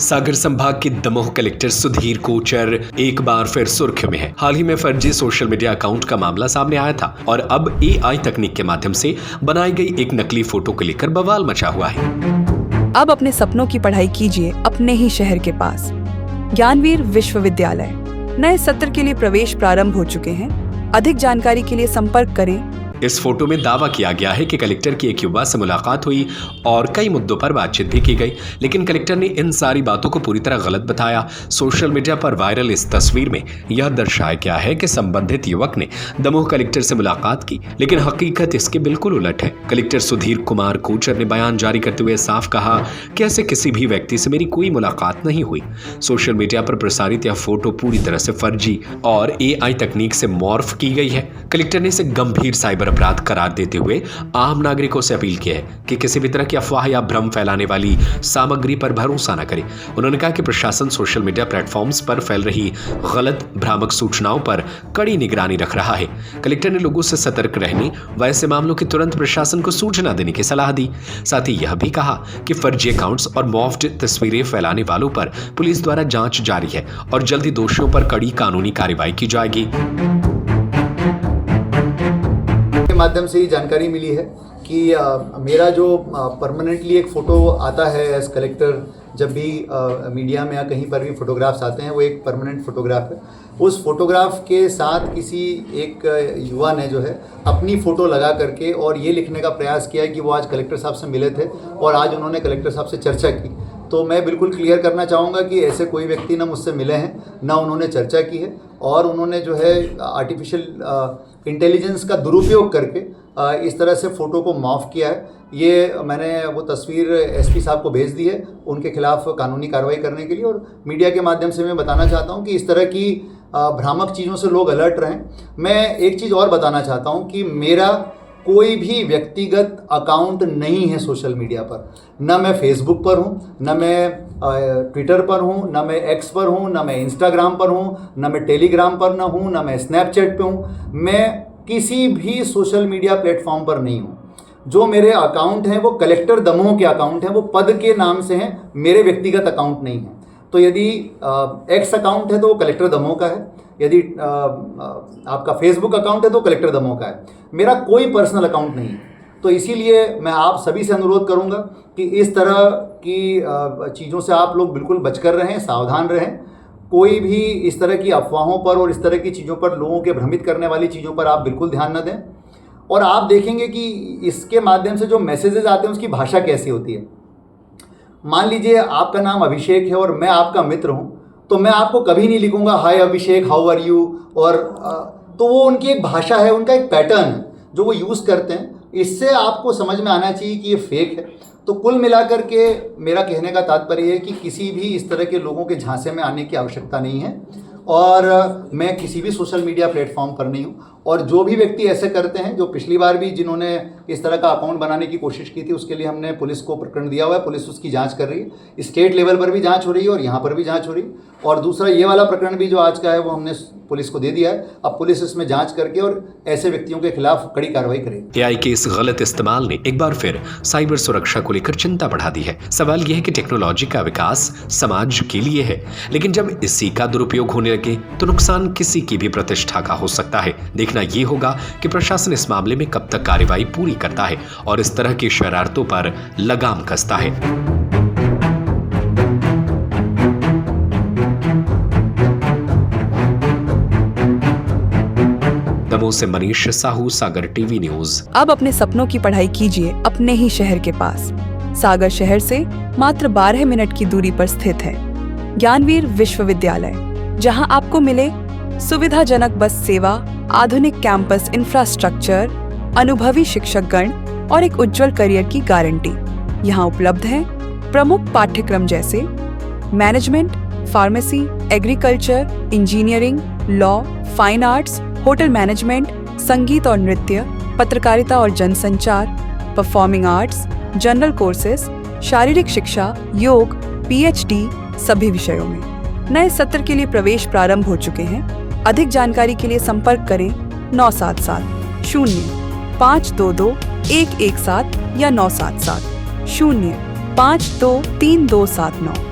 सागर संभाग के दमोह कलेक्टर सुधीर कोचर एक बार फिर सुर्खियों में है। हाल ही में फर्जी सोशल मीडिया अकाउंट का मामला सामने आया था और अब AI तकनीक के माध्यम से बनाई गई एक नकली फोटो को लेकर बवाल मचा हुआ है। अब अपने सपनों की पढ़ाई कीजिए अपने ही शहर के पास। ज्ञानवीर विश्वविद्यालय नए सत्र के लिए प्रवेश प्रारंभ हो चुके हैं। अधिक जानकारी के लिए संपर्क करें। इस फोटो में दावा किया गया है कि कलेक्टर की एक युवा से मुलाकात हुई और कई मुद्दों पर बातचीत भी की गई, लेकिन कलेक्टर ने इन सारी बातों को पूरी तरह गलत बताया। सोशल मीडिया पर वायरल इस तस्वीर में यह दर्शाया गया है कि संबंधित युवक ने दमोह कलेक्टर से मुलाकात की, लेकिन हकीकत इसके बिल्कुल उलट है। कलेक्टर सुधीर कुमार कोचर ने बयान जारी करते हुए साफ कहा कि ऐसे किसी भी व्यक्ति से मेरी कोई मुलाकात नहीं हुई। सोशल मीडिया पर प्रसारित यह फोटो पूरी तरह से फर्जी और AI तकनीक से मॉर्फ की गई है। कलेक्टर ने इसे गंभीर साइबर अपराध करार देते हुए आम नागरिकों से अपील की है कि किसी भी तरह की अफवाह या भ्रम फैलाने वाली सामग्री पर भरोसा न करें। उन्होंने कहा कि प्रशासन सोशल मीडिया प्लेटफॉर्म्स पर फैल रही गलत भ्रामक सूचनाओं पर कड़ी निगरानी रख रहा है। कलेक्टर ने लोगों से सतर्क रहने व ऐसे मामलों की तुरंत प्रशासन को सूचना देने की सलाह दी। साथ ही यह भी कहा कि फर्जी अकाउंट्स और मॉर्फ्ड तस्वीरें फैलाने वालों पर पुलिस द्वारा जांच जारी है और जल्दी दोषियों पर कड़ी कानूनी कार्रवाई की जाएगी। माध्यम से ही जानकारी मिली है कि मेरा जो परमानेंटली एक फ़ोटो आता है एज कलेक्टर, जब भी मीडिया में या कहीं पर भी फ़ोटोग्राफ्स आते हैं, वो एक परमानेंट फ़ोटोग्राफ है। उस फोटोग्राफ के साथ किसी एक युवा ने जो है अपनी फ़ोटो लगा करके और ये लिखने का प्रयास किया है कि वो आज कलेक्टर साहब से मिले थे और आज उन्होंने कलेक्टर साहब से चर्चा की। तो मैं बिल्कुल क्लियर करना चाहूँगा कि ऐसे कोई व्यक्ति ना मुझसे मिले हैं, ना उन्होंने चर्चा की है और उन्होंने जो है आर्टिफिशियल इंटेलिजेंस का दुरुपयोग करके इस तरह से फ़ोटो को मॉर्फ किया है। ये मैंने वो तस्वीर SP साहब को भेज दी है उनके खिलाफ कानूनी कार्रवाई करने के लिए, और मीडिया के माध्यम से मैं बताना चाहता हूँ कि इस तरह की भ्रामक चीज़ों से लोग अलर्ट रहें। मैं एक चीज़ और बताना चाहता हूँ कि मेरा कोई भी व्यक्तिगत अकाउंट नहीं है सोशल मीडिया पर। न मैं फेसबुक पर हूँ, न मैं ट्विटर पर हूँ, न मैं X पर हूँ, न मैं इंस्टाग्राम पर हूँ, न मैं टेलीग्राम पर न हूँ, न मैं स्नैपचैट पे हूँ। मैं किसी भी सोशल मीडिया प्लेटफॉर्म पर नहीं हूँ। जो मेरे अकाउंट हैं वो कलेक्टर दमोह के अकाउंट हैं, वो पद के नाम से हैं, मेरे व्यक्तिगत अकाउंट नहीं हैं। तो यदि X अकाउंट है तो वो कलेक्टर दमोह का है, यदि आपका फेसबुक अकाउंट है तो कलेक्टर दमोह का है। मेरा कोई पर्सनल अकाउंट नहीं है। तो इसीलिए मैं आप सभी से अनुरोध करूंगा कि इस तरह की चीज़ों से आप लोग बिल्कुल बचकर रहें, सावधान रहें। कोई भी इस तरह की अफवाहों पर और इस तरह की चीज़ों पर, लोगों के भ्रमित करने वाली चीज़ों पर आप बिल्कुल ध्यान न दें। और आप देखेंगे कि इसके माध्यम से जो मैसेजेस आते हैं उसकी भाषा कैसी होती है। मान लीजिए आपका नाम अभिषेक है और मैं आपका मित्र हूँ, तो मैं आपको कभी नहीं लिखूंगा हाय अभिषेक हाउ आर यू, और तो वो उनकी एक भाषा है, उनका एक पैटर्न है जो वो यूज़ करते हैं। इससे आपको समझ में आना चाहिए कि ये फेक है। तो कुल मिलाकर के मेरा कहने का तात्पर्य है कि किसी भी इस तरह के लोगों के झांसे में आने की आवश्यकता नहीं है और मैं किसी भी सोशल मीडिया प्लेटफॉर्म पर नहीं हूँ। और जो भी व्यक्ति ऐसे करते हैं, जो पिछली बार भी जिन्होंने इस तरह का अकाउंट बनाने की कोशिश की थी, उसके लिए हमने पुलिस को प्रकरण दिया हुआ है। पुलिस उसकी जांच कर रही है, स्टेट लेवल पर भी जांच हो रही है और यहाँ पर भी जांच हो रही है। और दूसरा ये वाला प्रकरण भी जो आज का है वो हमने पुलिस को दे दिया है। अब पुलिस इसमें जांच करके और ऐसे व्यक्तियों के खिलाफ कड़ी कार्रवाई करेगी। AI के इस गलत इस्तेमाल ने एक बार फिर साइबर सुरक्षा को लेकर चिंता बढ़ा दी है। सवाल यह है कि टेक्नोलॉजी का विकास समाज के लिए है, लेकिन जब इसी का दुरुपयोग होने लगे तो नुकसान किसी की भी प्रतिष्ठा का हो सकता है। देखना यह होगा कि प्रशासन इस मामले में कब तक कार्रवाई पूरी करता है और इस तरह की शरारतों पर लगाम कसता है। दमोह से मनीष साहू, सागर टीवी न्यूज। अब अपने सपनों की पढ़ाई कीजिए अपने ही शहर के पास। सागर शहर से मात्र 12 मिनट की दूरी पर स्थित है ज्ञानवीर विश्वविद्यालय, जहां आपको मिले सुविधाजनक बस सेवा, आधुनिक कैंपस इंफ्रास्ट्रक्चर, अनुभवी शिक्षकगण और एक उज्जवल करियर की गारंटी। यहाँ उपलब्ध है प्रमुख पाठ्यक्रम जैसे management, pharmacy, agriculture, engineering, law, fine arts, hotel management, संगीत और नृत्य, पत्रकारिता और जनसंचार, परफॉर्मिंग आर्ट्स, जनरल कोर्सेज, शारीरिक शिक्षा, योग, PhD सभी विषयों में। नए सत्र के लिए प्रवेश प्रारंभ हो चुके हैं। अधिक जानकारी के लिए संपर्क करें 977 0 522 117 या 977 0 523 279।